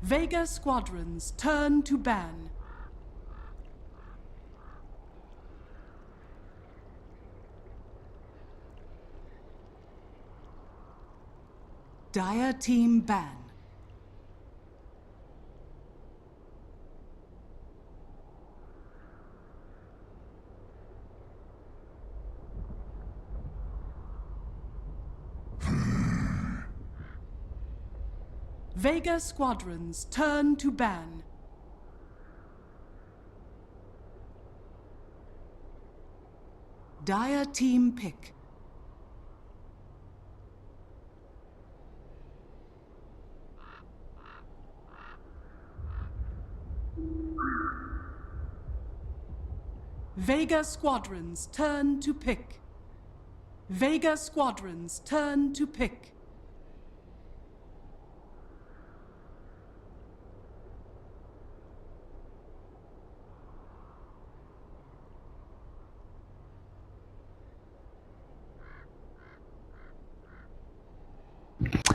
Vega squadrons turn to ban. Dire team ban. Vega squadrons turn to ban. Dire team pick. Vega squadrons turn to pick. Vega squadrons turn to pick.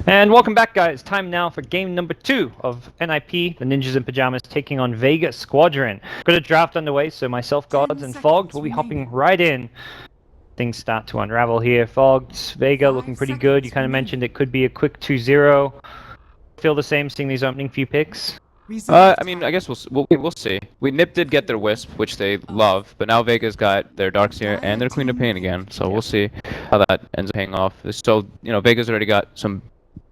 And welcome back, guys. Time now for game number 2 of NiP, the Ninjas in Pyjamas, taking on Vega Squadron. Got a draft underway, so myself, Gods, and Fogged will be hopping right in. Things start to unravel here. Fogged, Vega looking pretty good. You kind of mentioned it could be a quick 2-0. Feel the same seeing these opening few picks? I mean, I guess we'll see. NiP did get their Wisp, which they love, but now Vega's got their Darkseer and their Queen of Pain again, so we'll see how that ends up paying off. So, you know, Vega's already got some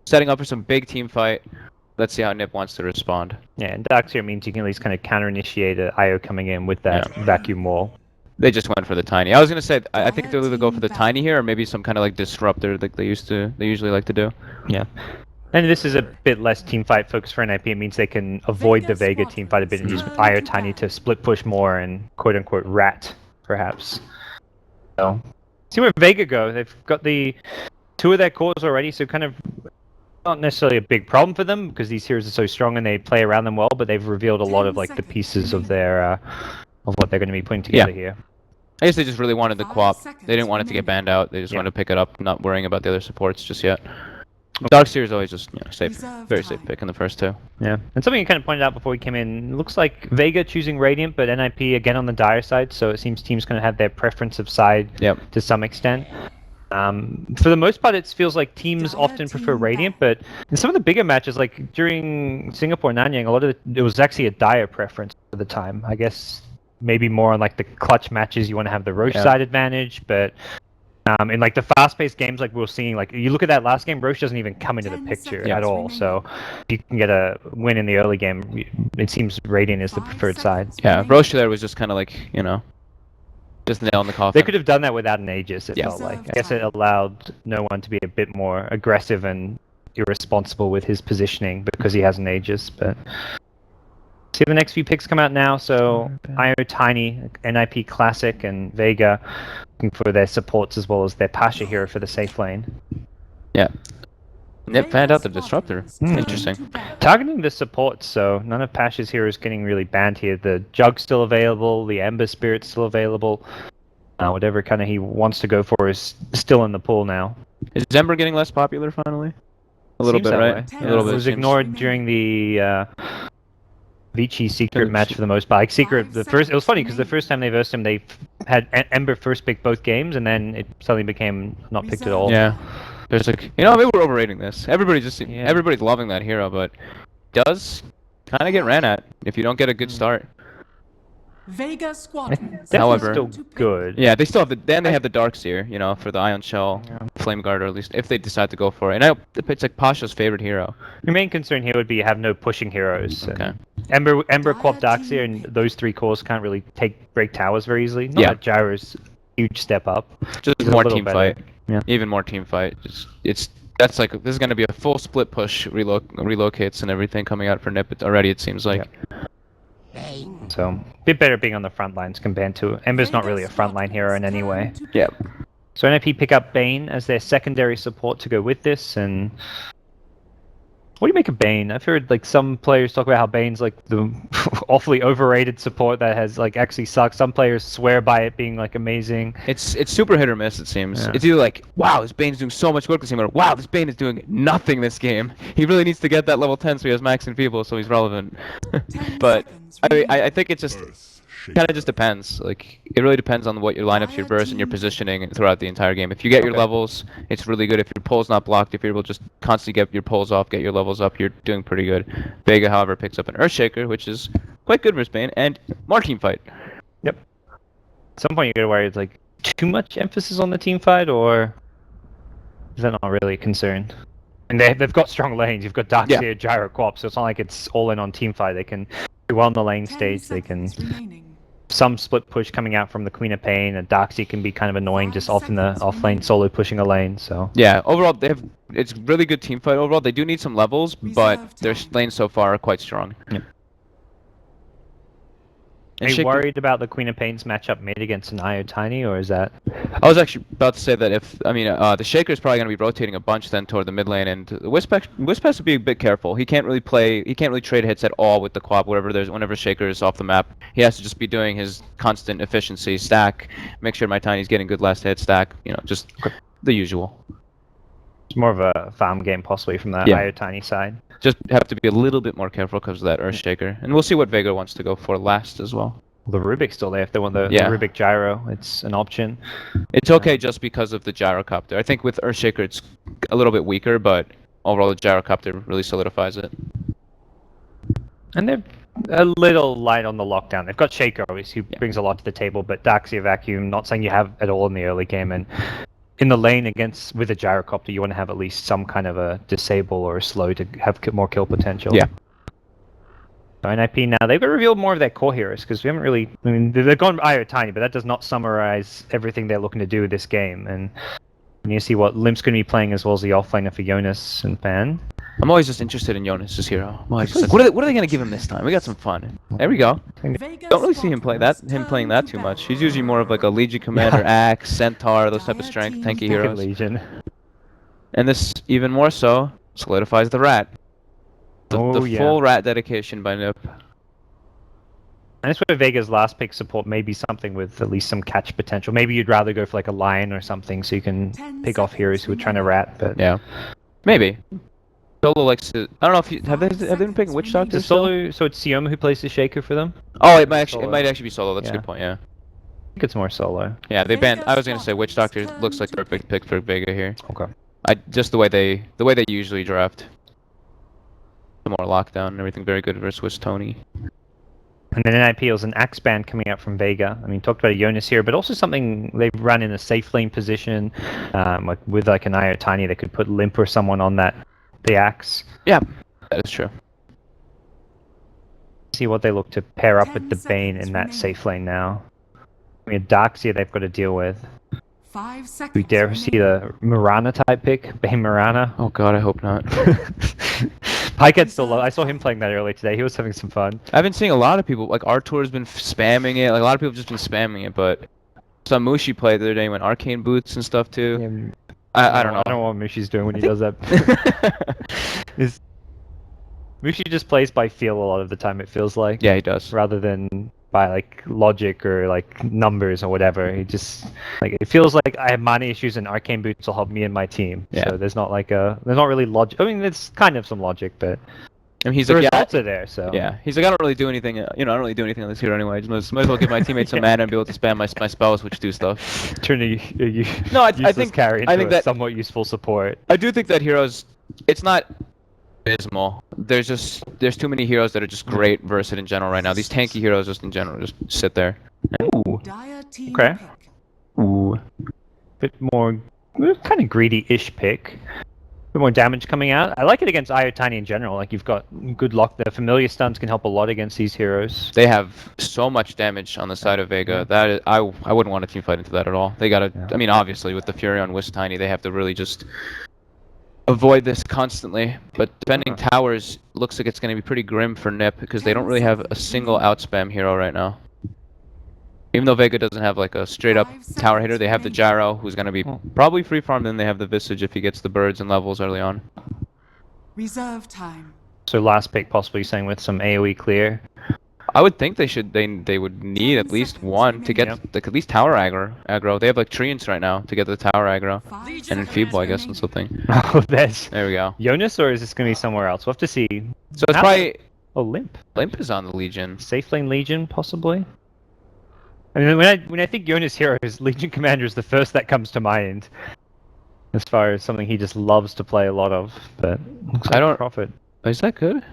setting up for some big team fight. Let's see how NiP wants to respond. Yeah, and Darkseer means you can at least kind of counter-initiate an IO coming in with that vacuum wall. They just went for the Tiny. I was gonna say, I think they'll either go for the Tiny here, or maybe some kind of like disruptor like they usually like to do. Yeah. And this is a bit less team fight focus for NiP. It means they can avoid the Vega team fight a bit and use IO Tiny to split push more and quote-unquote rat, perhaps. So, see where Vega go. They've got the 2 of their cores already, so kind of not necessarily a big problem for them because these heroes are so strong and they play around them well, but they've revealed a lot of like the pieces of their of what they're going to be putting together here. I guess they just really wanted the QoP. They didn't want it to get banned out. They just wanted to pick it up, not worrying about the other supports just yet. Darkseer is always just safe, very safe pick in the first 2. Yeah, and something you kind of pointed out before we came in, it looks like Vega choosing Radiant, but NiP again on the Dire side, so it seems teams kind of have their preference of side to some extent. For the most part, it feels like teams often prefer Radiant, but in some of the bigger matches, like during Singapore Nanyang, it was actually a Dire preference at the time. I guess maybe more on like the clutch matches, you want to have the Roche side advantage, but in like the fast-paced games, like we were seeing, like you look at that last game, Roche doesn't even come into the picture at all. So if you can get a win in the early game, it seems Radiant is the preferred side. Yeah, Roche there was just kind of like, you know, just nail in the coffin. They could have done that without an Aegis, it felt like. I guess it allowed no one to be a bit more aggressive and irresponsible with his positioning because he has an Aegis, but... See the next few picks come out now, so IO Tiny, NiP Classic, and Vega looking for their supports as well as their Pasha hero for the safe lane. Yeah. NiP fanned out the Disruptor. Interesting. Targeting the supports, so none of Pasha's heroes getting really banned here. The Jug's still available, the Ember Spirit's still available. Whatever kind of he wants to go for is still in the pool now. Is Ember getting less popular finally? A little bit, right? A little bit. It was ignored during the... Vici Secret match for the most part. Like Secret, it was funny because the first time they versed him, they had Ember first pick both games, and then it suddenly became not picked at all. Yeah, there's like, you know, maybe we're overrating this. Everybody's loving that hero, but it does kind of get ran at if you don't get a good start. Vega squadrons. However, still good. Yeah, they still have they have the Darkseer, you know, for the Ion Shell, Flame Guard, or at least if they decide to go for it. And it's like Pasha's favorite hero. Your main concern here would be you have no pushing heroes. Okay. Ember, QoP, Darkseer, and those 3 cores can't really break towers very easily. Not that Gyro's huge step up. Just more team fight. Yeah. Even more team fight. That's like, this is going to be a full split push, relocates and everything coming out for NiP already, it seems like. So, a bit better being on the front lines compared to... Ember's not really a frontline hero in any way. Yeah. So NiP pick up Bane as their secondary support to go with this, and... What do you make of Bane? I've heard like some players talk about how Bane's like the awfully overrated support that has like actually sucked. Some players swear by it being like amazing. It's super hit or miss, it seems. Yeah. It's either like, wow, this Bane's doing so much work this game, or wow, this Bane is doing nothing this game. He really needs to get that level 10 so he has maxing people so he's relevant. But I think it just kind of just depends. Like, it really depends on what your lineups, your burst, and your positioning throughout the entire game. If you get your levels, it's really good. If your pull's not blocked, if you're able to just constantly get your pulls off, get your levels up, you're doing pretty good. Vega, however, picks up an Earthshaker, which is quite good versus Bane, and more team fight. Yep. At some point you gotta worry it's like too much emphasis on the team fight, or is that not really a concern? And they've got strong lanes. You've got Darkseer, Gyro, Quap, so it's not like it's all in on team fight. They can do well on the lane stage. They can some split push coming out from the Queen of Pain, and Darkseer can be kind of annoying just off in the off lane solo pushing a lane. So yeah, overall it's really good team fight. Overall, they do need some levels, but their lanes so far are quite strong. Yep. And are you worried about the Queen of Pain's matchup mid against an IO Tiny, or is that? I was actually about to say that the Shaker is probably going to be rotating a bunch then toward the mid lane, and Wisp has to be a bit careful. He can't really trade hits at all with the Quap. Whenever Shaker is off the map, he has to just be doing his constant efficiency stack, make sure my Tiny's getting good last hit stack. Just the usual. It's more of a farm game possibly from the IO Tiny side. Just have to be a little bit more careful because of that Earthshaker. And we'll see what Vega wants to go for last as well. The Rubik's still there. If they want the Rubik Gyro, it's an option. It's okay just because of the Gyrocopter. I think with Earthshaker it's a little bit weaker, but overall the Gyrocopter really solidifies it. And they're a little light on the lockdown. They've got Shaker, obviously, who brings a lot to the table, but Darkseer Vacuum, not saying you have at all in the early game. And in the lane with a Gyrocopter, you want to have at least some kind of a disable or a slow to have more kill potential. Yeah. So NiP now, they've got to reveal more of their core heroes, because we haven't really... I mean, they've gone IO Tiny, but that does not summarize everything they're looking to do with this game. And you see what Limp's going to be playing as well as the offlaner for Jonas and Pan. I'm always just interested in Jonas' hero. I'm always just like, what are they going to give him this time? We got some fun. There we go. Don't really see him playing that too much. He's usually more of like a Legion Commander, Axe, Centaur, those type of strength, tanky heroes. Legion. And this, even more so, solidifies the Rat. The full Rat dedication by NiP. And that's where Vega's last pick support may be something with at least some catch potential. Maybe you'd rather go for like a Lion or something so you can pick off heroes who are trying to Rat, but... Yeah. Maybe. Solo likes to... I don't know if you... Have they been picking Witch Doctor Solo? So it's Sioma who plays the Shaker for them? Oh, it might actually be Solo. That's a good point, yeah. I think it's more Solo. Yeah, they banned... I was going to say Witch Doctor looks like the perfect pick for Vega here. Okay. Just the way they usually draft. The more lockdown and everything, very good versus Swiss Tony. And then NiP was an Axe Band coming out from Vega. I mean, talked about a Jonas here, but also something they've run in a safe lane position, with like an IO Tiny that could put Limp or someone on the Axe. Yeah, that is true. See what they look to pair up with the Bane in that safe lane now. I mean, Darkseer they've got to deal with. 5 seconds. We dare see the Mirana type pick, Bane Mirana. Oh god, I hope not. Pikehead's still low. I saw him playing that earlier today. He was having some fun. I've been seeing a lot of people, like Artur's been spamming it. Like a lot of people have just been spamming it, but some Mushi played the other day when Arcane Boots and stuff too. Yeah, I don't know. I don't know what Mushi's doing when he does that. Mushi just plays by feel a lot of the time, it feels like. Yeah, he does. Rather than by like logic or like numbers or whatever. He just like it feels like I have mana issues and Arcane Boots will help me and my team. Yeah. So there's not really logic. I mean, there's kind of some logic, but I mean, he's the like, results are there. So yeah, he's like, I don't really do anything. I don't really do anything on this hero anyway. I just might as well give my teammates some mana and be able to spam my spells, which do stuff. Turn a No, I useless think carry into I think a that somewhat useful support. I do think that heroes. It's not abysmal. There's too many heroes that are just great versus in general right now. These tanky heroes just in general just sit there. Ooh. Okay. Ooh. Bit more kind of greedy-ish pick. Bit more damage coming out. I like it against IO Tiny in general. Like you've got good luck. The familiar stuns can help a lot against these heroes. They have so much damage on the side of Vega. That is, I wouldn't want to team fight into that at all. They gotta. Yeah. I mean, obviously with the Fury on Wisp Tiny, they have to really just avoid this constantly, but defending towers looks like it's going to be pretty grim for NiP because they don't really have a single outspam hero right now. Even though Vega doesn't have like a straight up tower hitter, they have the Gyro who's going to be probably free farm, then they have the Visage if he gets the birds and levels early on. Reserve time. So last pick possibly saying with some AoE clear. I would think they would need at least one to get like at least tower aggro. They have like treants right now to get the tower aggro. And enfeeble, I guess, and something. Oh, there we go. Jonas, or is this going to be somewhere else? We'll have to see. So it's probably... Oh, Limp. Limp is on the Legion. Safe lane Legion, possibly? I mean, when I think Jonas Heroes, Legion Commander is the first that comes to mind. As far as something he just loves to play a lot of, but... I don't... Profit. Is that good?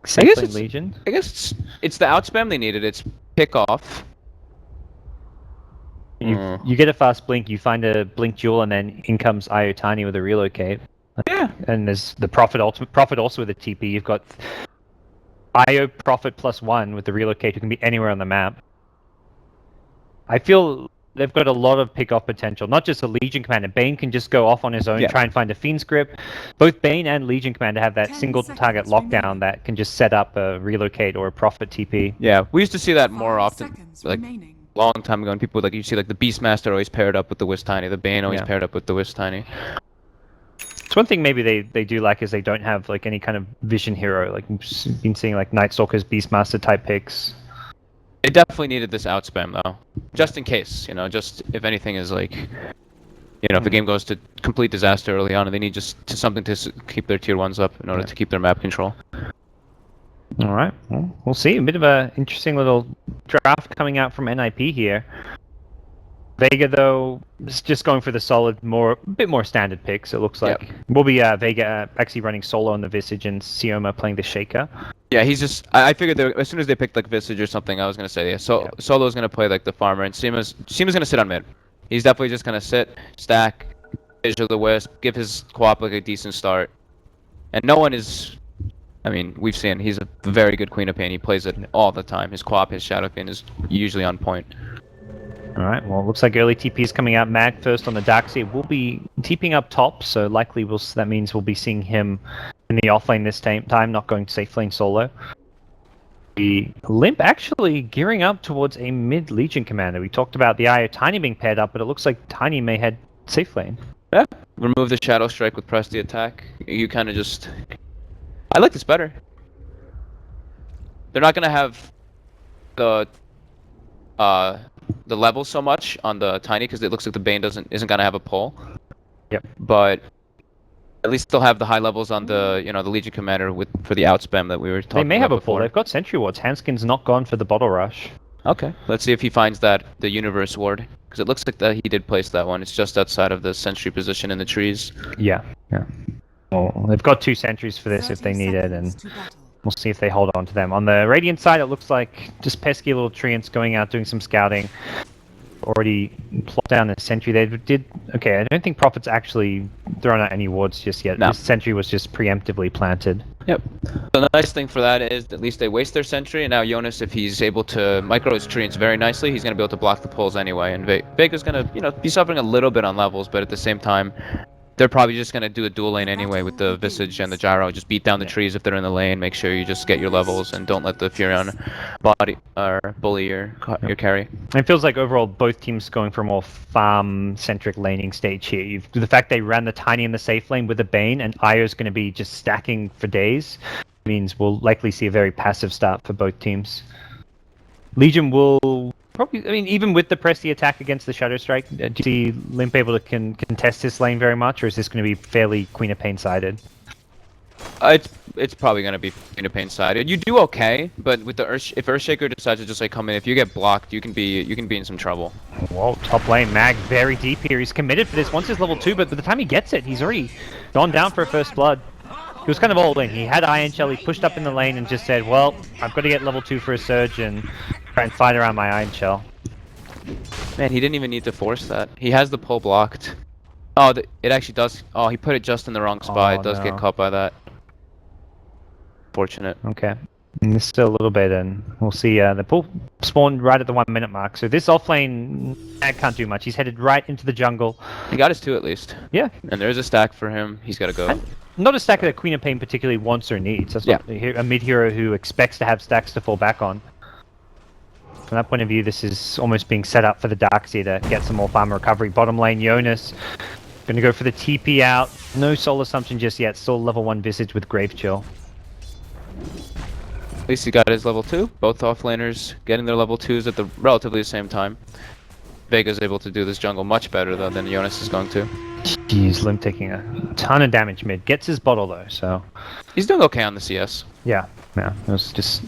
Safe lane Legion? I guess it's the outspam they needed. It's pick off. You get a fast blink, you find a blink jewel, and then in comes Iotani with a relocate. Yeah. And there's the Prophet ultimate. Prophet also with a TP. You've got Io Prophet +1 with the relocate who can be anywhere on the map. I feel they've got a lot of pick-off potential. Not just a Legion Commander. Bane can just go off on his own, try and find a Fiend's Grip. Both Bane and Legion Commander have that single target lockdown that can just set up a relocate or a Prophet TP. Yeah, we used to see that more often, like long time ago, and people like you see like the Beastmaster always paired up with the Wisp Tiny, the Bane always paired up with the Wisp Tiny. It's one thing maybe they do like is they don't have like any kind of vision hero. Like you've been seeing like Night Stalkers, Beastmaster type picks. They definitely needed this outspam though, just in case, you know, just if anything is like, you know, if the game goes to complete disaster early on, and they need just something to keep their tier 1s up in order to keep their map control. All right, well, we'll see. A bit of a interesting little draft coming out from NiP here. Vega though is just going for the solid, a bit more standard picks. It looks like will be Vega actually running solo on the Visage and Sioma playing the Shaker. Yeah, he's just. I figured as soon as they picked like Visage or something, I was gonna say Solo's gonna play like the farmer, and Siema's gonna sit on mid. He's definitely just gonna sit, stack, Visual the Wisp, give his co-op like a decent start, and no one is. I mean, we've seen he's a very good Queen of Pain. He plays it all the time. His co-op, his Shadow Pain is usually on point. Alright, well, it looks like early TP is coming out. Mag first on the Darkseer will be TPing up top, so likely that means we'll be seeing him in the offlane this time, not going to safe lane solo. The Limp actually gearing up towards a mid Legion Commander. We talked about the Io Tiny being paired up, but it looks like Tiny may head safe lane. Yeah, remove the Shadow Strike with press the attack. You kind of just... I like this better. They're not going to have the level so much on the Tiny because it looks like the Bane isn't gonna have a pull. Yep. But at least they'll have the high levels on the the Legion Commander for the outspam that we were talking about. They may have a before. pull. They've got Sentry Wards. Hanskin's not gone for the Bottle Rush. Okay. Let's see if he finds the Universe Ward, because it looks like that he did place that one. It's just outside of the Sentry position in the trees. Yeah. Well, they've got 2 sentries for this if they need it, and we'll see if they hold on to them. On the Radiant side, it looks like just pesky little treants going out doing some scouting. Already plopped down a sentry. They did... Okay, I don't think Prophet's actually thrown out any wards just yet. No. This sentry was just preemptively planted. Yep. So the nice thing for that is at least they waste their sentry, and now Jonas, if he's able to micro his treants very nicely, he's going to be able to block the pulls anyway. And Vega's going to, be suffering a little bit on levels, but at the same time, they're probably just going to do a dual lane anyway with the Visage and the Gyro. Just beat down the trees if they're in the lane. Make sure you just get your levels and don't let the Furion bully your carry. It feels like overall both teams going for a more farm-centric laning stage here. The fact they ran the Tiny in the safe lane with the Bane, and Io's going to be just stacking for days, means we'll likely see a very passive start for both teams. Legion will... Probably, I mean, even with the press the attack against the Shadow Strike, do you see Limp able to contest this lane very much, or is this going to be fairly Queen of Pain sided? It's probably going to be Queen of Pain sided. You do okay, but with the if Earthshaker decides to just like come in, if you get blocked, you can be in some trouble. Whoa, top lane Mag very deep here. He's committed for this once his level 2, but by the time he gets it, he's already gone down for a first blood. He was kind of all in. He had Iron Shell, he pushed up in the lane and just said, well, I've got to get level 2 for a Surge and try and fight around my Iron Shell. Man, he didn't even need to force that. He has the pull blocked. Oh, it actually does. Oh, he put it just in the wrong spot. It does get caught by that. Fortunate. Okay. And there's still a little bit, and we'll see. The pull spawned right at the 1 minute mark. So this offlane, Mag can't do much. He's headed right into the jungle. He got his 2 at least. Yeah. And there's a stack for him. He's got to go. And not a stack that Queen of Pain particularly wants or needs. That's not a mid-hero who expects to have stacks to fall back on. From that point of view, this is almost being set up for the Darkseer to get some more farm recovery. Bottom lane, Jonas Gonna go for the TP out. No soul assumption just yet. Still level 1 Visage with Grave Chill. At least he got his level 2. Both offlaners getting their level 2s at the relatively the same time. Vega's able to do this jungle much better though than Jonas is going to. Jeez, Limp taking a ton of damage mid. Gets his bottle though, so... He's doing okay on the CS. Yeah, it was just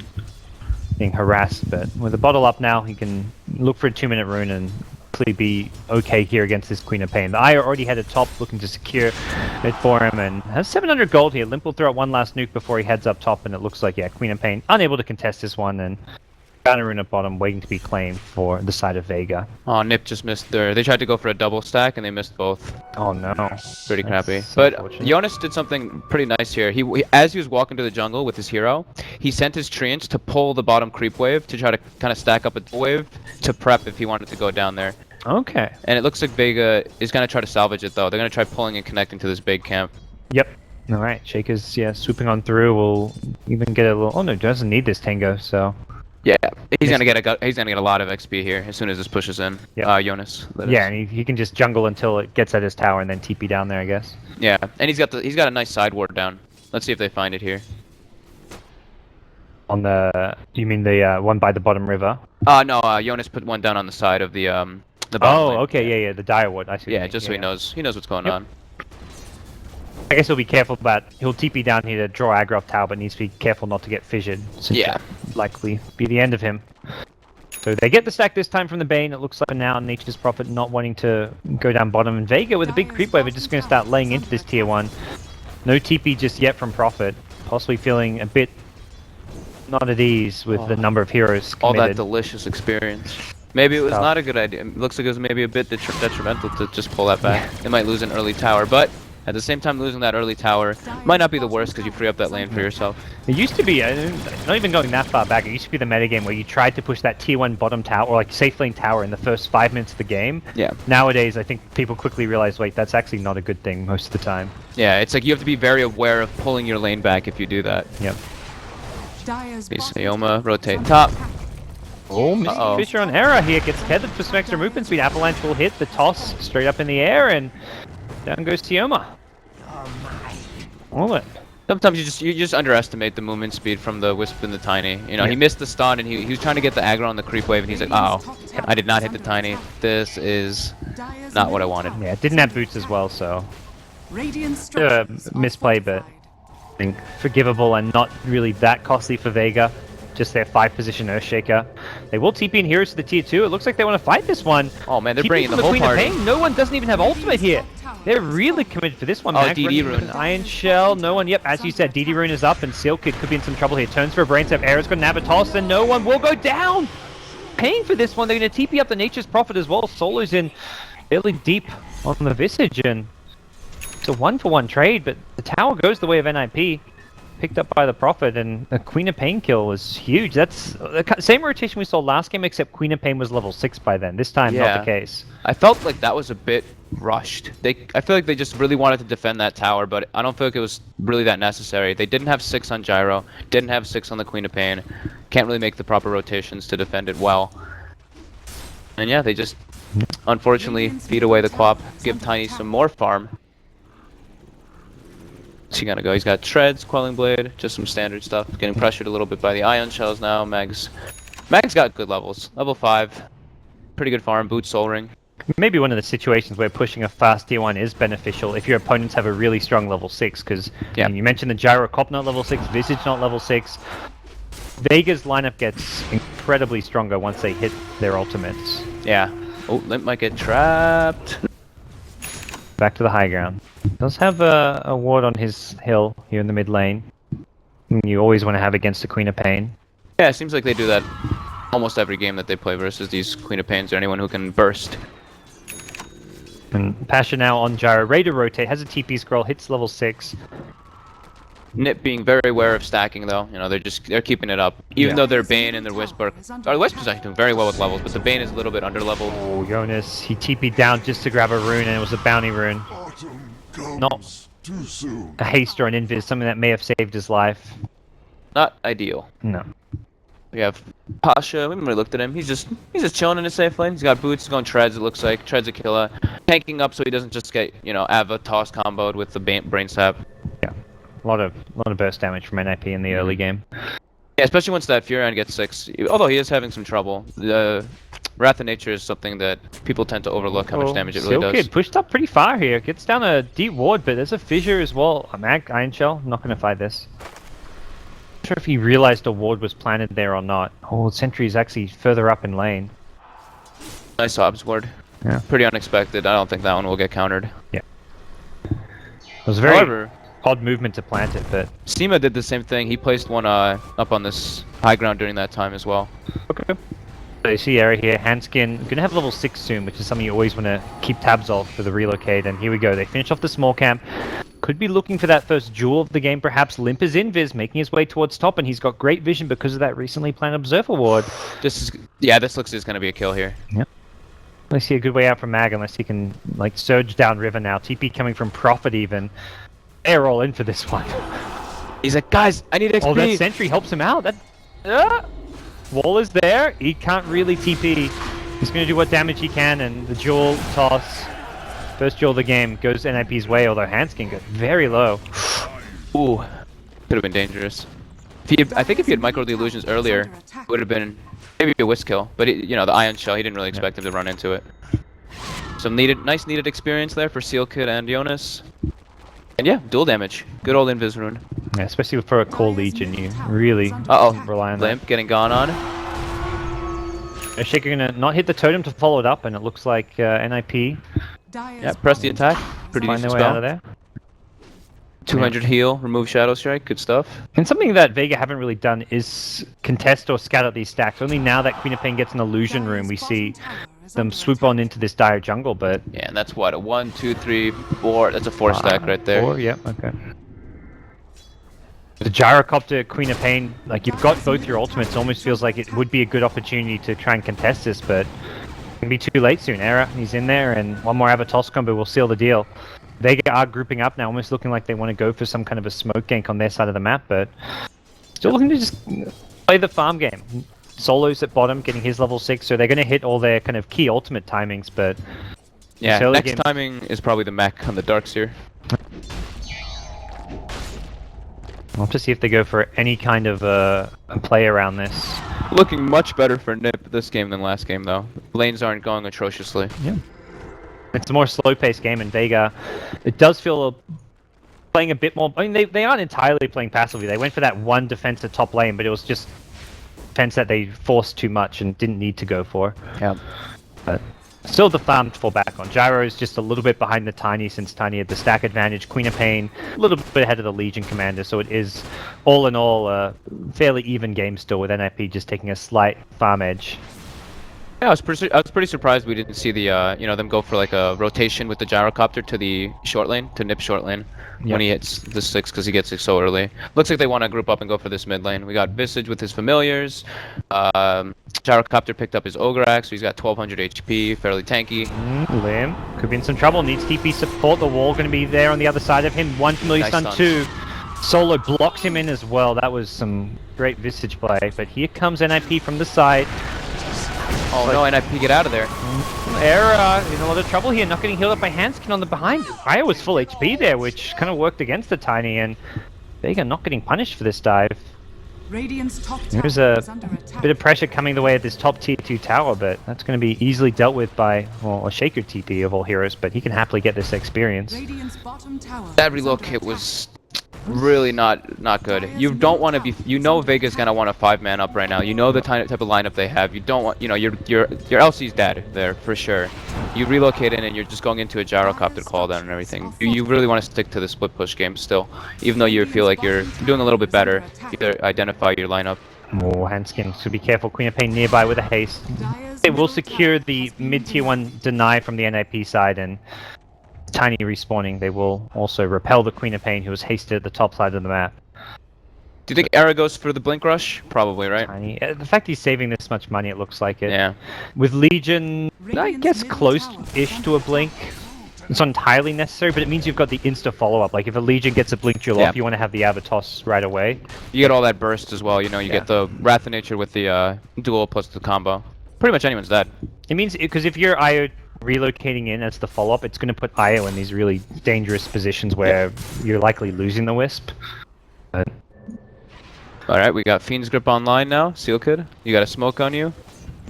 being harassed, but with the bottle up now, he can look for a 2-minute rune and hopefully be okay here against this Queen of Pain. The Aya already had a top looking to secure it for him and has 700 gold here. Limp will throw out one last nuke before he heads up top, and it looks like, yeah, Queen of Pain unable to contest this one, and found a rune at bottom waiting to be claimed for the side of Vega. Oh, NiP just missed their... They tried to go for a double stack and they missed both. Oh no. Pretty crappy. So But Jonas did something pretty nice here. He as he was walking to the jungle with his hero, he sent his treants to pull the bottom creep wave to try to kind of stack up a wave to prep if he wanted to go down there. Okay. And it looks like Vega is going to try to salvage it though. They're going to try pulling and connecting to this big camp. Yep. Alright, Shaker's, yeah, swooping on through. We'll even get a little... Oh no, doesn't need this Tango, so... Yeah, he's gonna get a lot of XP here as soon as this pushes in. Yep. Jonas. Yeah, and he can just jungle until it gets at his tower and then TP down there, I guess. Yeah, and he's got a nice side ward down. Let's see if they find it here. On the... You mean the one by the bottom river? No, Jonas put one down on the side of the bottom lane. Okay, yeah, the dire ward. I see. Yeah, just so he knows what's going on. I guess he'll be careful about... He'll TP down here to draw aggro off tower, but needs to be careful not to get fissured. Since Yeah. that likely be the end of him. So they get the stack this time from the Bane. It looks like for now Nature's Prophet not wanting to go down bottom. And Vega with a big creep wave are just going to start laying into this tier 1. No TP just yet from Prophet. Possibly feeling a bit not at ease with the number of heroes committed. All that delicious experience. Maybe it was not a good idea. It looks like it was maybe a bit detrimental to just pull that back. They might lose an early tower, but at the same time, losing that early tower might not be the worst because you free up that lane for yourself. It used to be, not even going that far back, it used to be the metagame where you tried to push that tier 1 bottom tower, or like safe lane tower in the first 5 minutes of the game. Yeah. Nowadays, I think people quickly realize, wait, that's actually not a good thing most of the time. Yeah, it's like you have to be very aware of pulling your lane back if you do that. Yep. Sayoma, rotate top. Oh, missing Fisher on error here, gets tethered for some extra movement speed. Avalanche will hit the toss straight up in the air, and down goes Tioma. All it. Sometimes you just underestimate the movement speed from the Wisp and the Tiny. You know, he missed the stun and he was trying to get the aggro on the creep wave, and he's like, oh, I did not hit the Tiny. This is not what I wanted. Yeah, it didn't have boots as well, so misplay, but I think forgivable and not really that costly for Vega. Just their 5-position Earthshaker. They will TP in heroes to the tier 2. It looks like they want to fight this one. Oh man, they're TP bringing the from whole Queen party. Of Pain. No one doesn't even have ultimate here. They're really committed for this one. Oh, Mag DD running rune. an Iron Shell. No one. Yep, as you said, DD rune is up, and Seal Kid could be in some trouble here. Turns for a brain sap. Air's got an Abatos, and no one will go down. Paying for this one. They're going to TP up the Nature's Prophet as well. Solo's in fairly deep on the Visage, and it's a 1-for-1 trade. But the tower goes the way of NiP. Picked up by the Prophet, and the Queen of Pain kill was huge. That's the same rotation we saw last game, except Queen of Pain was level 6 by then. This time, not the case. I felt like that was a bit rushed. I feel like they just really wanted to defend that tower, but I don't feel like it was really that necessary. They didn't have 6 on Gyro, didn't have 6 on the Queen of Pain. Can't really make the proper rotations to defend it well. And yeah, they just unfortunately feed away the Quap, give Tiny some more farm. What's he gonna go? He's got Treads, Quelling Blade, just some standard stuff. Getting pressured a little bit by the Ion Shells now. Mag's got good levels. Level 5. Pretty good farm. Boot Soul Ring. Maybe one of the situations where pushing a fast tier 1 is beneficial if your opponents have a really strong level 6, because you mentioned the Gyro Cop not level 6, Visage not level 6. Vega's lineup gets incredibly stronger once they hit their ultimates. Yeah. Oh, Limp might get trapped. Back to the high ground. Does have a ward on his hill here in the mid lane. You always want to have against the Queen of Pain. Yeah, it seems like they do that almost every game that they play versus these Queen of Pains or anyone who can burst. And Pasha now on Gyro, ready to rotate, has a TP scroll, hits level 6. NiP being very aware of stacking though, you know, they're keeping it up. Even though their Bane and their Wisp are... Our Wisp is actually doing very well with levels, but the Bane is a little bit under leveled. Oh, Jonas, he TP'd down just to grab a rune, and it was a bounty rune. Not too soon. a haste or an invis, something that may have saved his life. Not ideal. No. We have Pasha. We haven't really looked at him. He's just chilling in his safe lane. He's got boots. He's going treads. It looks like treads a killer. Tanking up so he doesn't just get Ava toss comboed with the brain sap. Yeah, a lot of burst damage from NiP in the early game. Yeah, especially once that Furion gets 6. Although he is having some trouble. The Wrath of Nature is something that people tend to overlook how much damage it really does. Kid pushed up pretty far here. Gets down a deep ward, but there's a fissure as well. A mag Iron Shell. Not going to fight this. Not sure if he realized a ward was planted there or not. Oh, Sentry is actually further up in lane. Nice obs ward. Yeah. Pretty unexpected. I don't think that one will get countered. Yeah. It was a very odd movement to plant it, but Seema did the same thing. He placed one up on this high ground during that time as well. Okay. So you see Era here, Handskin, gonna have level 6 soon, which is something you always want to keep tabs of for the relocate, and here we go, they finish off the small camp. Could be looking for that first jewel of the game, perhaps. Limp is in Viz, making his way towards top, and he's got great vision because of that recently planted Observer ward. This looks is gonna be a kill here. Yep. I see a good way out from Mag, unless he can, like, surge down river now. TP coming from Prophet even. They're all in for this one. He's like, guys, I need XP. Oh, that Sentry helps him out. Wall is there. He can't really TP. He's going to do what damage he can, and the jewel toss. First jewel of the game goes NiP's way, although Handskin got very low. Ooh, could have been dangerous. I think if he had micro the illusions earlier, it would have been maybe a whisk kill. But the Ion Shell, he didn't really expect him to run into it. Some nice needed experience there for Seal Kid and Jonas. And yeah, dual damage. Good old Invis rune. Yeah, especially for a Core Legion, you really rely on that. Limp getting gone on. Shaker gonna not hit the totem to follow it up, and it looks like NiP. Yeah, press the attack. Pretty Find decent their way out of spell. there. 200 heal, remove Shadow Strike, good stuff. And something that Vega haven't really done is contest or scatter these stacks. Only now that Queen of Pain gets an illusion room, we see them swoop on into this dire jungle, but... Yeah, and that's what, a 1, 2, 3, 4, that's a 4 stack right there. 4, yeah, okay. The Gyrocopter, Queen of Pain, like, you've got both your ultimates. It almost feels like it would be a good opportunity to try and contest this, but it can be too late soon. Era, he's in there, and one more Avatos combo will seal the deal. Vega are grouping up now, almost looking like they want to go for some kind of a smoke gank on their side of the map, but still looking to just play the farm game. Solo's at bottom, getting his level 6, so they're going to hit all their kind of key ultimate timings, but... Yeah, next timing is probably the mech on the Darkseer. We'll have to see if they go for any kind of a play around this. Looking much better for NiP this game than last game, though. Lanes aren't going atrociously. Yeah. It's a more slow-paced game, and Vega, it does feel playing a bit more... I mean, they aren't entirely playing passively. They went for that one defense at top lane, but it was just defense that they forced too much and didn't need to go for. Yeah. But still the farm to fall back on. Gyro is just a little bit behind the Tiny, since Tiny had the stack advantage. Queen of Pain a little bit ahead of the Legion Commander, so it is all in all a fairly even game still, with NiP just taking a slight farm edge. Yeah, I was pretty surprised we didn't see the them go for like a rotation with the gyrocopter to the short lane, to NiP short lane, when he hits the 6, because he gets it so early. Looks like they want to group up and go for this mid lane. We got Visage with his familiars. Gyrocopter picked up his Ogre Axe, so he's got 1200 HP, fairly tanky. Lim could be in some trouble, needs TP support. The wall going to be there on the other side of him. 1 familiar stun, 2. Solo blocks him in as well. That was some great Visage play, but here comes NiP from the side. Oh no, NiP, get out of there. Era in a lot of trouble here, not getting healed up by Handskin on the behind. Aya was full HP there, which kind of worked against the Tiny, and Vega not getting punished for this dive. There's a bit of pressure coming the way of this top tier 2 tower, but that's going to be easily dealt with by, well, a Shaker TP of all heroes, but he can happily get this experience. That reload kit was really not good. You don't want to be, Vega's gonna want a 5-man up right now. You know the type of lineup they have. You don't want, your LC's dead there for sure. You relocate in and you're just going into a gyrocopter call down and everything. You really want to stick to the split push game still, even though you feel like you're doing a little bit better. You identify your lineup. Oh, Handskin, so be careful. Queen of Pain nearby with a haste. They will secure the mid tier 1 deny from the NiP side, and Tiny respawning, they will also repel the Queen of Pain, who was hasted at the top side of the map. Do you think Era goes for the Blink Rush? Probably, right? Tiny. The fact he's saving this much money, it looks like it. Yeah. With Legion, I guess close-ish to a Blink. it's not entirely necessary, but it means you've got the insta follow-up. Like if a Legion gets a blink duel off, you want to have the Avatos right away. You get all that burst as well, you know, you get the Wrath of Nature with the duel plus the combo. Pretty much anyone's dead. It means, because if you're IO relocating in as the follow-up, it's going to put IO in these really dangerous positions where you're likely losing the Wisp. But... Alright, we got Fiend's Grip online now, Seal Kid. You got a smoke on you.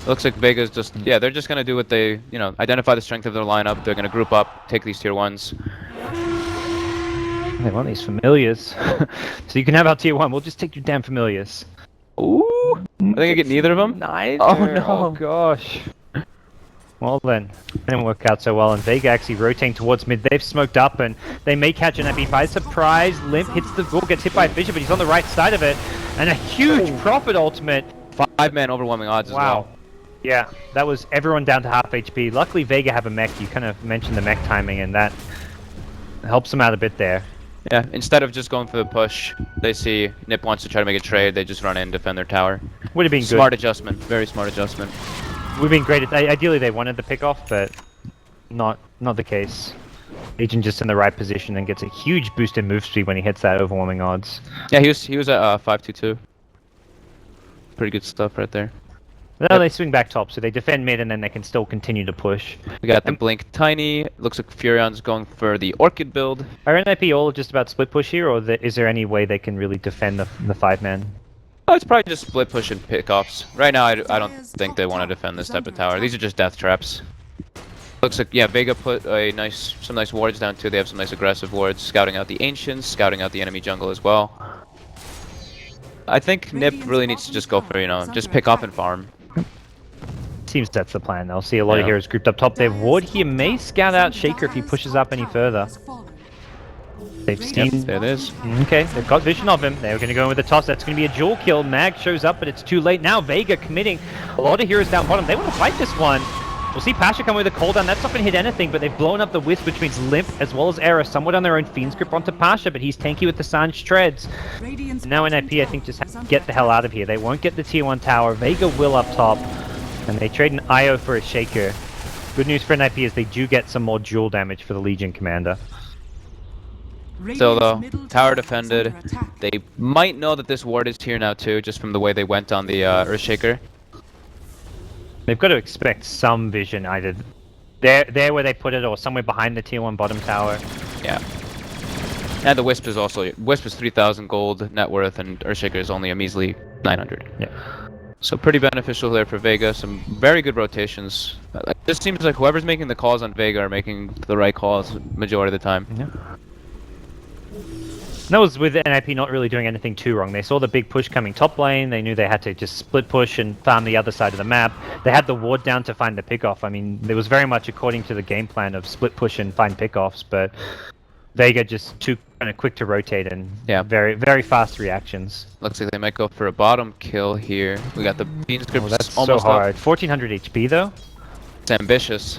Looks like Vega's just, they're just going to do what they, you know, identify the strength of their lineup. They're going to group up, take these tier 1s. They want these familiars. So you can have our tier 1, we'll just take your damn familiars. Ooh! I think I get neither of them. Neither. Oh no! Oh gosh. Well then, it didn't work out so well, and Vega actually rotating towards mid. They've smoked up, and they may catch an NiP by surprise. Limp hits the wall, gets hit by a Fissure, but he's on the right side of it. And a huge Prophet ultimate. 5-man overwhelming odds as well. Yeah, that was everyone down to half HP. Luckily, Vega have a mech. You kind of mentioned the mech timing, and that helps them out a bit there. Yeah, instead of just going for the push, they see NiP wants to try to make a trade, they just run in and defend their tower. Would have been good. Smart adjustment, very smart adjustment. Would have been great. Ideally, they wanted the pick off, but not the case. Legion just in the right position and gets a huge boost in move speed when he hits that overwhelming odds. Yeah, he was at 5-2-2. Pretty good stuff right there. No, they swing back top, so they defend mid and then they can still continue to push. We got the Blink Tiny. Looks like Furion's going for the Orchid build. Are NiP all just about split push here, or is there any way they can really defend the 5-man? Oh, it's probably just split push and pickoffs. Right now, I don't think they want to defend this type of tower. These are just death traps. Looks like, yeah, Vega put some nice wards down too. They have some nice aggressive wards, scouting out the Ancients, scouting out the enemy jungle as well. I think NiP really needs to just go for, you know, just pick up and farm. Seems that's the plan. They'll see a lot of heroes grouped up top. Their ward here may scout out Shaker if he pushes up any further. They've seen... There it is. Okay, they've got vision of him. They're going to go in with the toss. That's going to be a dual kill. Mag shows up, but it's too late. Now Vega committing a lot of heroes down bottom. They want to fight this one. We'll see Pasha come with a cooldown. That's not going to hit anything, but they've blown up the Wisp, which means Limp as well as Era somewhat on their own. Fiend's Grip onto Pasha, but he's tanky with the Sange Treads. Now NiP, I think, just has to get the hell out of here. They won't get the tier 1 tower. Vega will up top, and they trade an IO for a Shaker. Good news for NiP is they do get some more dual damage for the Legion Commander. Still though, tower defended. They might know that this ward is here now too, just from the way they went on the Earthshaker. They've got to expect some vision, either there where they put it or somewhere behind the tier 1 bottom tower. Yeah. And the Wisp is also, Wisp is 3,000 gold net worth and Earthshaker is only a measly 900. Yeah. So pretty beneficial there for Vega, some very good rotations. It just seems like whoever's making the calls on Vega are making the right calls majority of the time. Yeah. That was with NiP not really doing anything too wrong. They saw the big push coming top lane. They knew they had to just split push and farm the other side of the map. They had the ward down to find the pickoff. I mean, there was very much according to the game plan of split push and find pickoffs, but Vega just too kind of quick to rotate and very, very fast reactions. Looks like they might go for a bottom kill here. We got the Fiend's Grip that's almost so hard. up. 1400 HP though. It's ambitious.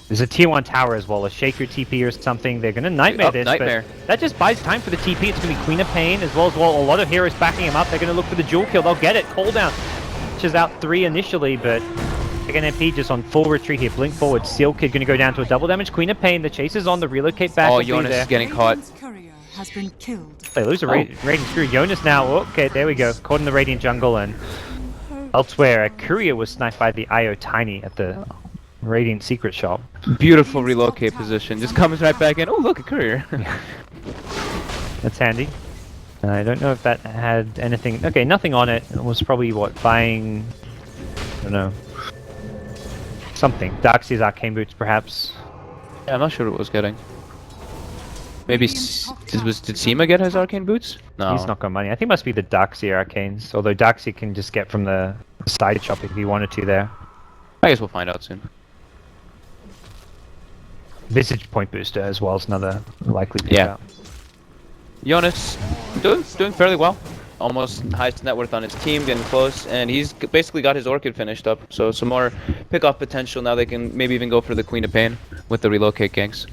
There's a tier 1 tower as well, a Shaker TP or something. They're going to Nightmare this, Nightmare. But that just buys time for the TP. It's going to be Queen of Pain as well. A lot of heroes backing him up. They're going to look for the dual kill. They'll get it. Cooldown. Which is out 3 initially, but again, NiP just on full retreat here. Blink forward. Seal Kid going to go down to a double damage. Queen of Pain. The chase is on. The relocate back. Oh, Jonas is getting caught. Has been killed. They lose a Radiant Screw. Jonas now. Okay, there we go. Caught in the Radiant jungle, and elsewhere, a courier was sniped by the IO Tiny at the Radiant secret shop. Beautiful relocate position. Just comes right back in. Oh, look, a courier. That's handy. I don't know if that had anything. Okay, nothing on it. It was probably what, buying. I don't know. Something. Darkseer's arcane boots, perhaps. Yeah, I'm not sure what it was getting. Maybe did Seema get his arcane boots? No. He's not got money. I think it must be the Darkseer arcanes. Although Darkseer can just get from the side shop if he wanted to there. I guess we'll find out soon. Visage point booster as well is another likely pick out. Jonas doing fairly well. Almost highest net worth on his team, getting close, and he's basically got his Orchid finished up. So some more pick-off potential. Now they can maybe even go for the Queen of Pain with the relocate ganks.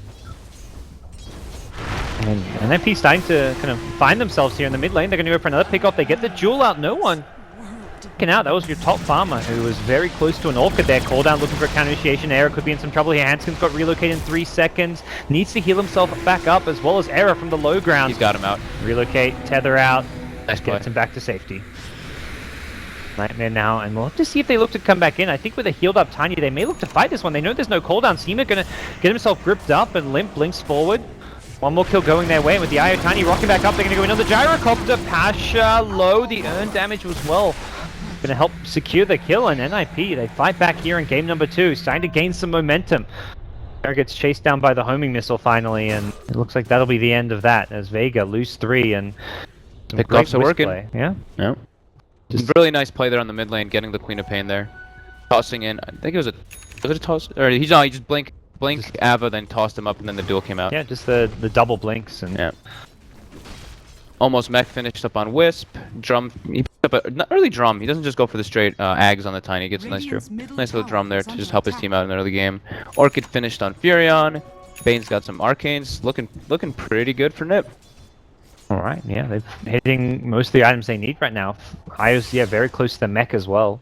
And NiP starting to kind of find themselves here in the mid lane. They're going to go for another pick-off. They get the jewel out. No one Out. That was your top farmer who was very close to an orchid there. Call down looking for a counter initiation. Error could be in some trouble here. Hanskin's got relocated in 3 seconds. Needs to heal himself back up as well as Error from the low ground. He's got him out. Relocate, tether out. Nice play. Gets him back to safety. Nightmare now, and we'll have to see if they look to come back in. I think with a healed up Tiny, they may look to fight this one. They know there's no cooldown. Seema gonna get himself gripped up and limp, blinks forward. One more kill going their way, and with the IO Tiny rocking back up, they're gonna go another gyrocopter. Pasha low, the earn damage was well. Gonna help secure the kill, and NiP, they fight back here in game number 2, starting to gain some momentum. Error gets chased down by the homing missile finally, and it looks like that'll be the end of that, as Vega lose 3, and pickoffs are working. Play. Yeah. Yeah. Just really nice play there on the mid lane, getting the Queen of Pain there. Tossing in, I think was it a toss? Or he just blink Ava, then tossed him up, and then the duel came out. Yeah, just the double blinks. And yeah. Almost mech finished up on Wisp. Drum, he put up an early drum. He doesn't just go for the straight Ags on the Tiny. He gets a nice little drum there to just help his team out in the early game. Orchid finished on Furion. Bane's got some arcanes. Looking pretty good for NiP. Alright, yeah, they're hitting most of the items they need right now. Io's, yeah, very close to the mech as well.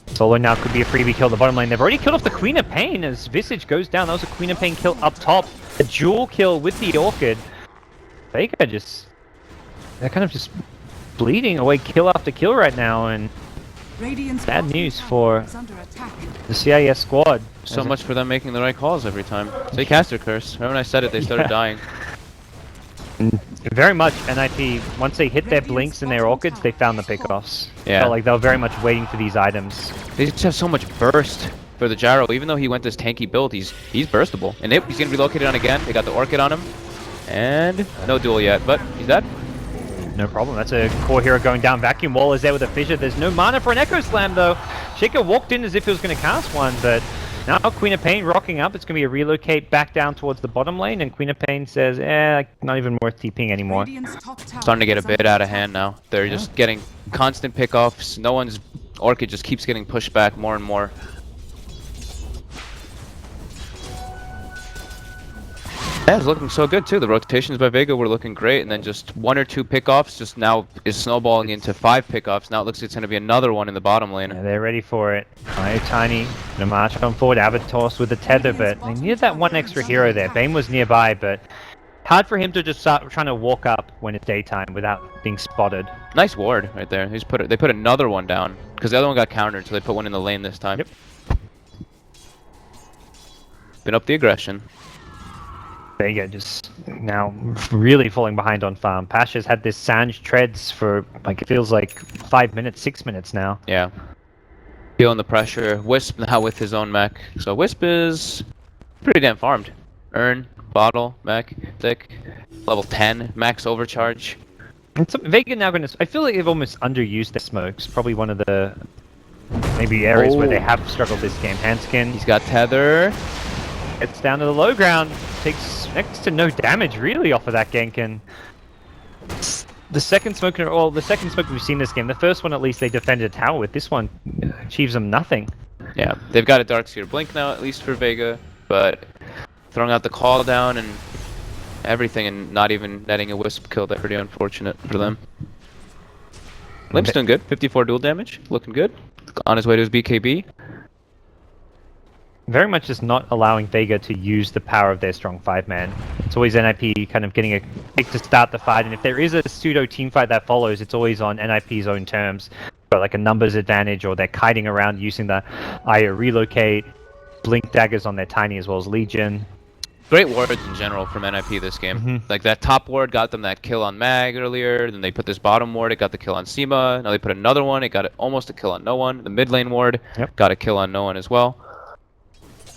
Solo now could be a freebie kill the bottom lane. They've already killed off the Queen of Pain as Visage goes down. That was a Queen of Pain kill up top. A dual kill with the Orchid. Vega they're kind of just bleeding away kill after kill right now, and bad news for the CIS squad. So much for them making the right calls every time. They cast their curse. Remember when I said it, they started dying. Very much NiP, once they hit their blinks and their orchids, they found the pickoffs. Yeah. Felt like they were very much waiting for these items. They just have so much burst for the gyro. Even though he went this tanky build, he's burstable. And he's gonna relocate it on again. They got the orchid on him. And no duel yet, but he's dead. No problem. That's a core hero going down. Vacuum Wall is there with a fissure. There's no mana for an Echo Slam though. Shaker walked in as if he was going to cast one, but now Queen of Pain rocking up. It's going to be a relocate back down towards the bottom lane, and Queen of Pain says, not even worth TPing anymore. Starting to get a bit out of hand now. They're just getting constant pickoffs. No one's Orchid just keeps getting pushed back more and more. Yeah, it's looking so good too. The rotations by Vega were looking great, and then just 1 or 2 pickoffs just now is snowballing into 5 pickoffs. Now it looks like it's going to be another one in the bottom lane. Yeah, they're ready for it. Tiny gonna march on forward. Avatos with the tether, but they needed that one extra hero there. Bane was nearby, but hard for him to just start trying to walk up when it's daytime without being spotted. Nice ward right there. They put another one down because the other one got countered, so they put one in the lane this time. Yep. Been up the aggression. Vega just now really falling behind on farm. Pasha's had this Sanj treads for, like, it feels like 5 minutes, 6 minutes now. Yeah. Feeling the pressure. Wisp now with his own mech. So Wisp is pretty damn farmed. Earn, bottle, mech, thick, level 10, max overcharge. And so Vega now going to, I feel like they've almost underused their smokes. Probably one of the maybe areas where they have struggled this game. Handskin. He's got tether. Gets down to the low ground, takes next to no damage really off of that gank, and the second smoke we've seen this game, the first one at least they defended a tower with, this one achieves them nothing. Yeah, they've got a Darkseer Blink now at least for Vega, but throwing out the call down and everything and not even netting a Wisp kill, that's pretty unfortunate for them. Limp's doing good, 54 dual damage, looking good, on his way to his BKB. Very much just not allowing Vega to use the power of their strong 5-man. It's always NiP kind of getting a pick to start the fight, and if there is a pseudo team fight that follows, it's always on NiP's own terms. Got like a numbers advantage, or they're kiting around using the IO relocate, blink daggers on their Tiny as well as Legion. Great wards in general from NiP this game. Like that top ward got them that kill on Mag earlier, then they put this bottom ward, it got the kill on Seema, now they put another one, it got almost a kill on no one. The mid lane ward got a kill on no one as well.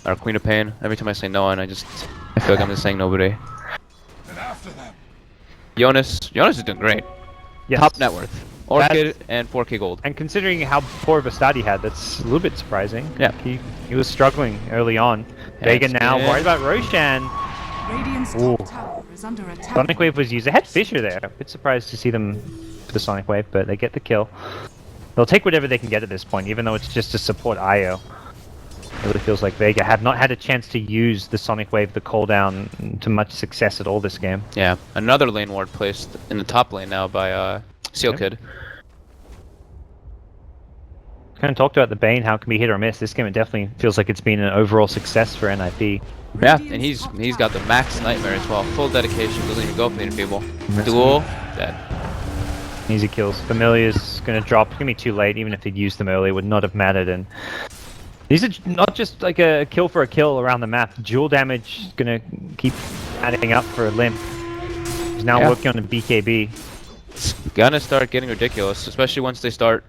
Our Queen of Pain. Every time I say no one, I feel like I'm just saying nobody. Jonas is doing great. Yes. Top net worth. Orchid and 4k gold. And considering how poor of a start he had, that's a little bit surprising. Yeah. He was struggling early on. Vega now worried about Roshan. Sonic Wave was used. They had Fissure there. A bit surprised to see them for the Sonic Wave, but they get the kill. They'll take whatever they can get at this point, even though it's just to support IO. It really feels like Vega have not had a chance to use the Sonic Wave, the cooldown, to much success at all this game. Yeah, another lane ward placed in the top lane now by Seal Kid. kind of talked about the Bane, how it can be hit or miss. This game, it definitely feels like it's been an overall success for NiP. Yeah, and he's got the max nightmare as well. Full dedication, doesn't even go for the enfeeble. Duel, dead. Easy kills. Familiar's gonna drop. It's gonna be too late. Even if he'd used them earlier, would not have mattered. And these are not just like a kill for a kill around the map. Dual damage gonna keep adding up for Limp. He's now working on a BKB. It's gonna start getting ridiculous, especially once they start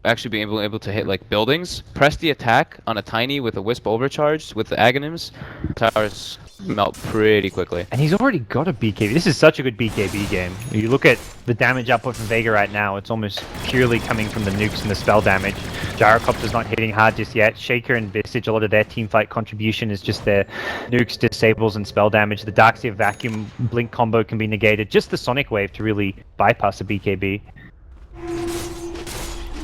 actually being able to hit like buildings. Press the attack on a tiny with a wisp overcharge with the agonyms. Towers melt pretty quickly. And he's already got a BKB. This is such a good BKB game. You look at the damage output from Vega right now, it's almost purely coming from the nukes and the spell damage. Gyrocopter's not hitting hard just yet. Shaker and Visage, a lot of their teamfight contribution is just their nukes, disables, and spell damage. The Darkseer Vacuum Blink combo can be negated. Just the Sonic Wave to really bypass a BKB.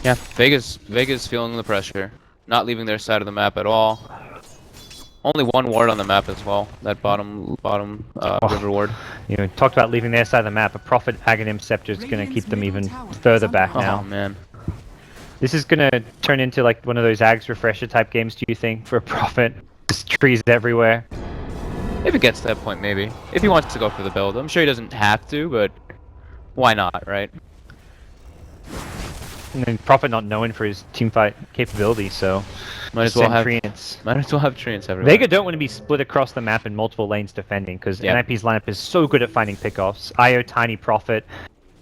Yeah, Vega's feeling the pressure. Not leaving their side of the map at all. Only one ward on the map as well. That bottom river ward. You know, talked about leaving their side of the map. A Prophet Aghanim Scepter is going to keep them even further back now. Oh man. This is going to turn into like one of those Ags refresher type games, do you think, for a Prophet? Just trees everywhere. If it gets to that point, maybe. If he wants to go for the build. I'm sure he doesn't have to, but why not, right? And then Prophet not known for his teamfight capability, so might as well have treants. Might as well have treants everywhere. Vega don't want to be split across the map in multiple lanes defending, because NiP's lineup is so good at finding pickoffs. IO, Tiny, Prophet,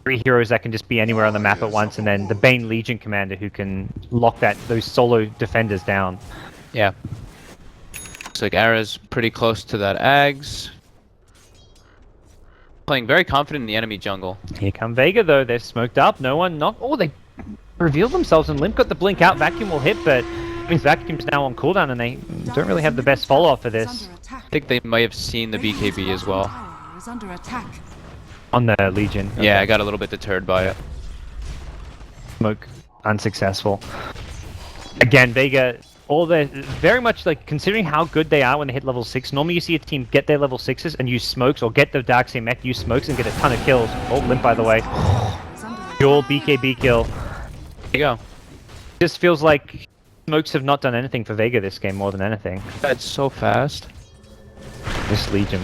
3 heroes that can just be anywhere on the map at once, and then the Bane Legion commander who can lock those solo defenders down. Yeah. Looks like Ara's pretty close to that Ags. Playing very confident in the enemy jungle. Here come Vega though, they're smoked up, no one knocked. Oh, they revealed themselves and Limp got the blink out, Vacuum will hit, but it means Vacuum's now on cooldown and they don't really have the best follow-up for this. I think they might have seen the BKB as well. On the Legion. Okay. Yeah, I got a little bit deterred by it. Smoke unsuccessful. Again, Vega, very much like considering how good they are when they hit level 6. Normally you see a team get their level 6s and use smokes, or get the Darkseer mech, use smokes and get a ton of kills. Oh, Limp by the way. Dual BKB kill. There you go. Just feels like smokes have not done anything for Vega this game more than anything. That's so fast. This Legion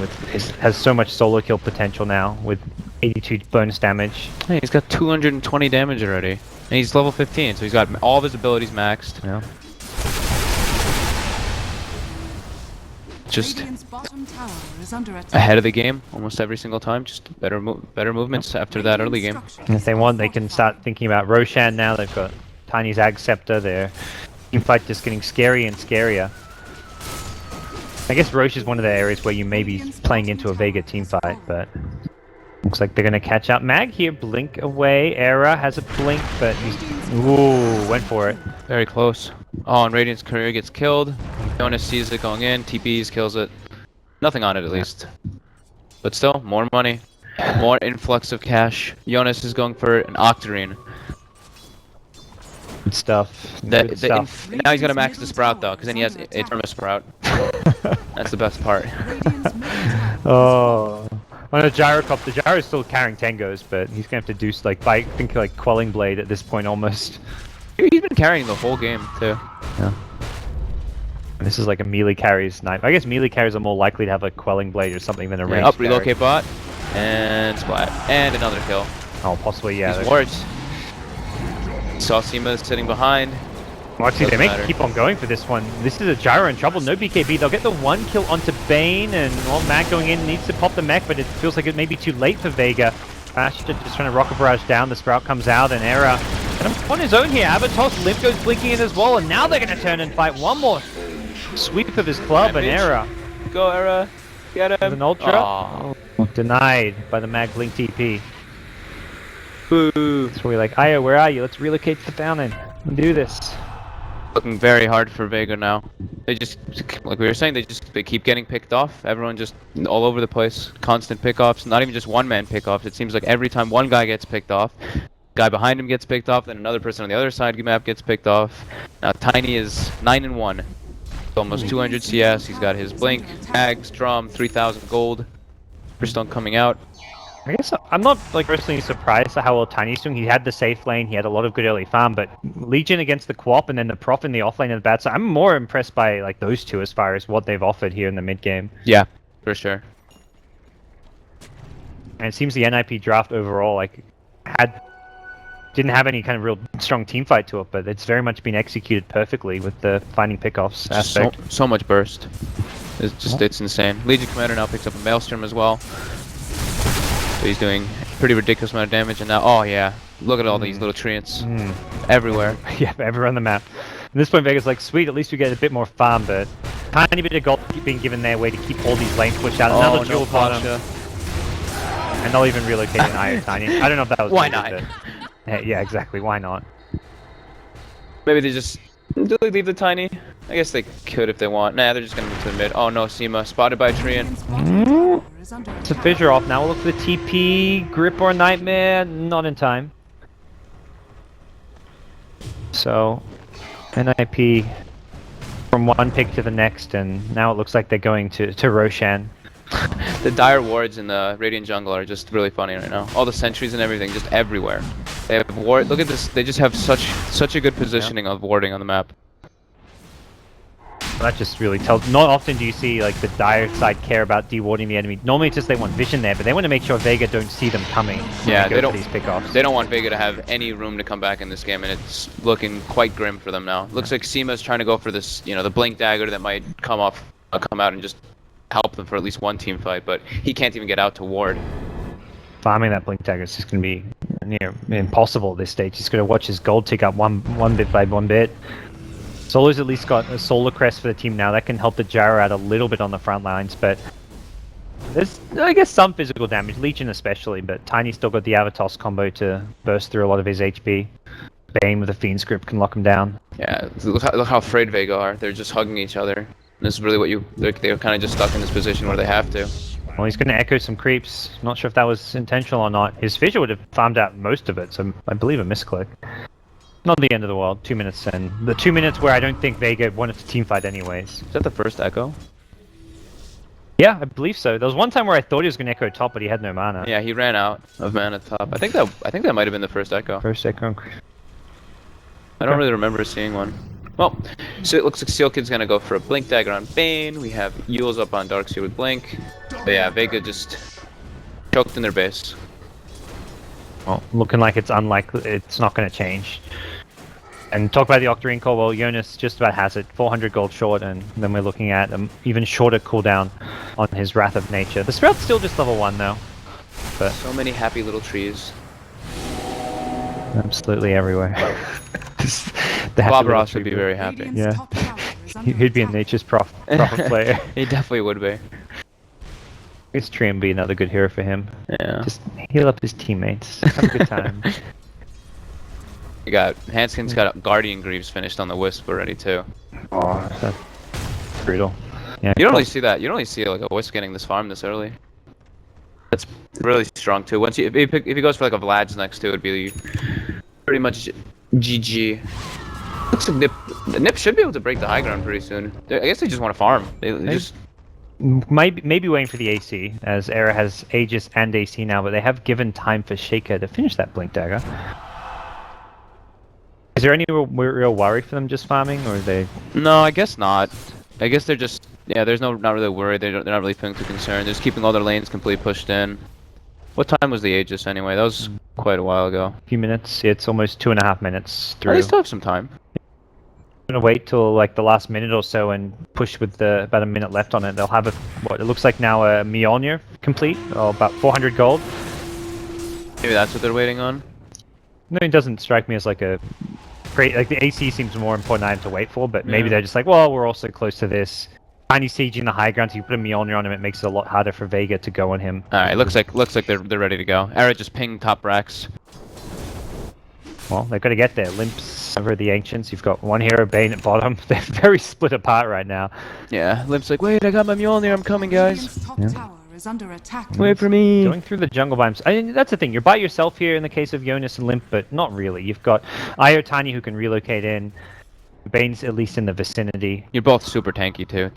has so much solo kill potential now with 82 bonus damage. Hey, he's got 220 damage already. And he's level 15, so he's got all of his abilities maxed. Yeah. Just ahead of the game almost every single time. Just better movements after that early game. And if they want, they can start thinking about Roshan now. They've got Tiny's Ag Scepter. Their teamfight just getting scarier and scarier. I guess Roche is one of the areas where you may be playing into a Vega teamfight, but looks like they're going to catch up. Mag here, blink away. Era has a blink, but he's... Ooh, went for it. Very close. Oh, and Radiant's career gets killed. Jonas sees it going in. TPs, kills it. Nothing on it, at least. But still, more money. More influx of cash. Jonas is going for an Octarine. Good stuff. Now he's got to max the Sprout, though, because then he has it from a Sprout. That's the best part. Oh. On a Gyrocopter, the Gyro is still carrying Tangos, but he's going to have to do I think like Quelling Blade at this point almost. He's been carrying the whole game, too. Yeah. And this is like a melee carry's knife. I guess melee carries are more likely to have a Quelling Blade or something than a ranged Up, relocate bot, and splat. And another kill. Oh, possibly, yeah. These wards. Saw Seema sitting behind. Well, actually, they may keep on going for this one. This is a Gyro in trouble, no BKB. They'll get the 1 kill onto Bane, and Mag going in needs to pop the mech, but it feels like it may be too late for Vega. Bastion just trying to Rocket Barrage down, the Sprout comes out, and Era on his own here. Abatos, Limp goes blinking in as well, and now they're going to turn and fight one more sweep of his club, and Era. Go, Era. Get him. With an Ultra. Oh. Denied by the Mag Blink TP. Boo. So we're like, Io, where are you? Let's relocate to the fountain and do this. Looking very hard for Vega now. They just, like we were saying, they keep getting picked off. Everyone just all over the place. Constant pickoffs. Not even just one-man pickoffs. It seems like every time one guy gets picked off, guy behind him gets picked off, then another person on the other side of the map gets picked off. Now Tiny is 9-1. Almost 200 CS. He's got his blink, Ags, Drum, 3,000 gold. Brimstone coming out. I guess I'm not like personally surprised at how well Tiny's doing. He had the safe lane, he had a lot of good early farm, but Legion against the Quap and then the Prof in the off lane and the bad side. I'm more impressed by like those two as far as what they've offered here in the mid game. Yeah, for sure. And it seems the NiP draft overall like didn't have any kind of real strong team fight to it, but it's very much been executed perfectly with the finding pickoffs aspect. So much burst. It's insane. Legion Commander now picks up a Maelstrom as well. So he's doing a pretty ridiculous amount of damage, and now, oh yeah, look at all these little treants everywhere. Yeah, everywhere on the map. At this point, Vega's like, sweet, at least we get a bit more farm, but tiny bit of gold being given their way to keep all these lanes pushed out. Another dual bottom. And they'll even relocate an IO Tiny. I don't know if that was why not? Yeah, exactly. Why not? Maybe they just do they leave the Tiny? I guess they could if they want. Nah, they're just gonna move to the mid. Oh no, Seema spotted by Treant. It's a fissure off now. We'll look for the TP, Grip or Nightmare. Not in time. So, NiP from one pick to the next, and now it looks like they're going to Roshan. The dire wards in the Radiant jungle are just really funny right now. All the sentries and everything, just everywhere. They have ward. Look at this. They just have such a good positioning of warding on the map. That just really tells. Not often do you see like the dire side care about dewarding the enemy. Normally it's just they want vision there, but they want to make sure Vega don't see them coming. Yeah, they don't. These pickoffs. They don't want Vega to have any room to come back in this game, and it's looking quite grim for them now. Looks like Seema's trying to go for this, the blink dagger that might come out and just help them for at least one team fight, but he can't even get out to ward. Farming that blink dagger is just going to be impossible at this stage. He's going to watch his gold tick up one bit by one bit. Solo's at least got a solar crest for the team now. That can help the Jarrow out a little bit on the front lines, but there's, I guess, some physical damage, Legion especially, but Tiny's still got the Avatos combo to burst through a lot of his HP. Bane with a Fiend script can lock him down. Yeah, look how afraid Vega are. They're just hugging each other. This is really what they're kind of just stuck in this position where they have to. Well, he's going to echo some creeps. Not sure if that was intentional or not. His fissure would have farmed out most of it, so I believe a misclick. Not the end of the world. 2 minutes in. The 2 minutes where I don't think Vega wanted to teamfight anyways. Is that the first echo? Yeah, I believe so. There was one time where I thought he was going to echo top, but he had no mana. Yeah, he ran out of mana top. I think that might have been the first echo. First echo. I don't really remember seeing one. Well, so it looks like Seal Kid's gonna go for a Blink Dagger on Bane. We have Yules up on Darkseer with Blink. But yeah, Vega just choked in their base. Well, looking like it's unlikely, it's not going to change. And talk about the Octarine core, well, Jonas just about has it, 400 gold short, and then we're looking at an even shorter cooldown on his Wrath of Nature. The Sprout's still just level 1 though. But so many happy little trees. Absolutely everywhere. Bob Ross would be very happy. Yeah. He'd be a Nature's prophet player. He definitely would be. This tree would be another good hero for him. Yeah. Just heal up his teammates. Have a good time. You got Hanskin's got Guardian Greaves finished on the Wisp already too. Oh, that's brutal. Yeah. You don't really see that. You don't really see like a Wisp getting this farm this early. That's really strong too. Once if he goes for like a Vlad's next to it, would be pretty much GG. Looks like NiP should be able to break the high ground pretty soon. I guess they just want to farm. They just maybe waiting for the AC, as Era has Aegis and AC now, but they have given time for Shaker to finish that Blink Dagger. Is there any real worry for them just farming, or are they? No, I guess not. I guess they're just there's not really worried. They're not really feeling too concerned. They're just keeping all their lanes completely pushed in. What time was the Aegis anyway? That was quite a while ago. A few minutes. It's almost 2.5 minutes through. Oh, they still have some time. I'm gonna wait till like the last minute or so and push with about a minute left on it. They'll have what it looks like now a Mjolnir complete, or about 400 gold. Maybe that's what they're waiting on. No, it doesn't strike me as like a great. Like the AC seems a more important item to wait for, but maybe they're just like, well, we're also close to this. Tiny sieging the high ground, so you put a Mjolnir on him, it makes it a lot harder for Vega to go on him. Alright, looks like they're ready to go. Era just pinged top racks. Well, they've got to get there. Limp's over the Ancients. You've got one hero, Bane at bottom. They're very split apart right now. Yeah, Limp's like, wait, I got my Mjolnir, I'm coming, guys. Is under attack. Wait for me. Going through the jungle biomes. I mean, that's the thing. You're by yourself here in the case of Jonas and Limp, but not really. You've got Io Tiny who can relocate in. Bane's at least in the vicinity. You're both super tanky too.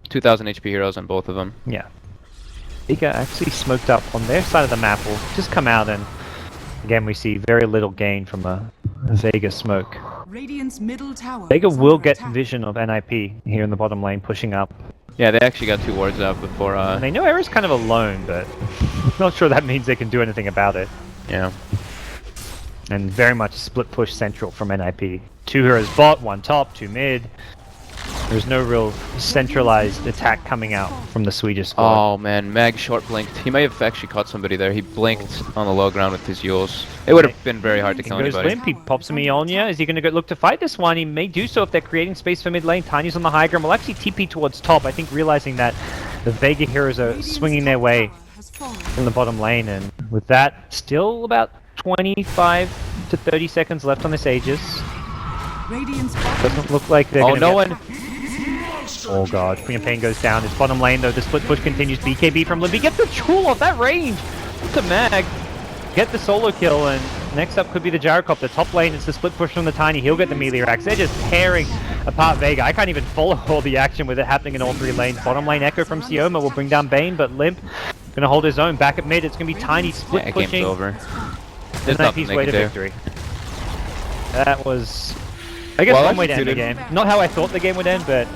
2,000 HP heroes on both of them. Yeah. Vega actually smoked up on their side of the map will just come out, and again we see very little gain from a Vega smoke. Radiant's middle tower. Vega is will under get attack. vision of NiP here in the bottom lane, pushing up. Yeah, they actually got 2 wards up before. And they know Era's kind of alone, but not sure that means they can do anything about it. Yeah. And very much split push central from NiP. 2 heroes bot, 1 top, 2 mid. There's no real centralized attack coming out from the Swedish squad. Oh man, Mag short blinked. He may have actually caught somebody there. He blinked on the low ground with his Yules. It would have been very hard to He kill goes anybody. limp, he pops him Ionia. Is he going to look to fight this one? He may do so if they're creating space for mid lane. Tiny's on the high ground. Will actually TP towards top, I think realizing that the Vega heroes are Radiant's swinging their top way tower has fallen. from the bottom lane. And with that, still about 25 to 30 seconds left on this Aegis. Radiant's bottom Doesn't look like they're Oh, going to no get... one. Oh god, Queen of Pain goes down. His bottom lane though, the split push continues. BKB from Limpy. Get the Jewel off that range! To Mag. Get the solo kill, and next up could be the Gyrocopter. Top lane, it's the split push from the Tiny. He'll get the melee racks. They're just tearing apart Vega. I can't even follow all the action with it happening in all 3 lanes. Bottom lane Echo from Sioma will bring down Bane, but Limp gonna hold his own. Back at mid, it's gonna be Tiny split Yeah, pushing. game's over. And There's nothing NiP's they way can to do. victory. That was, I guess, Well one way to end the executed. game. Not how I thought the game would end, but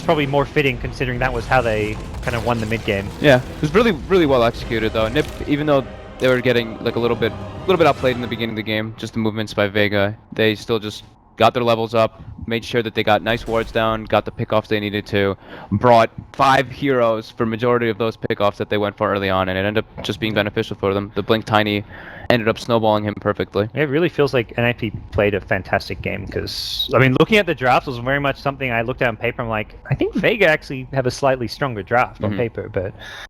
probably more fitting considering that was how they kind of won the mid game. Yeah, it was really well executed though. NiP, even though they were getting like a little bit outplayed in the beginning of the game, just the movements by Vega, they still just got their levels up, made sure that they got nice wards down, got the pickoffs they needed to, brought 5 heroes for majority of those pickoffs that they went for early on, and it ended up just being beneficial for them. The Blink Tiny ended up snowballing him perfectly. It really feels like NiP played a fantastic game because, I mean, looking at the drafts was very much something I looked at on paper. I'm like, I think Vega actually have a slightly stronger draft on paper, but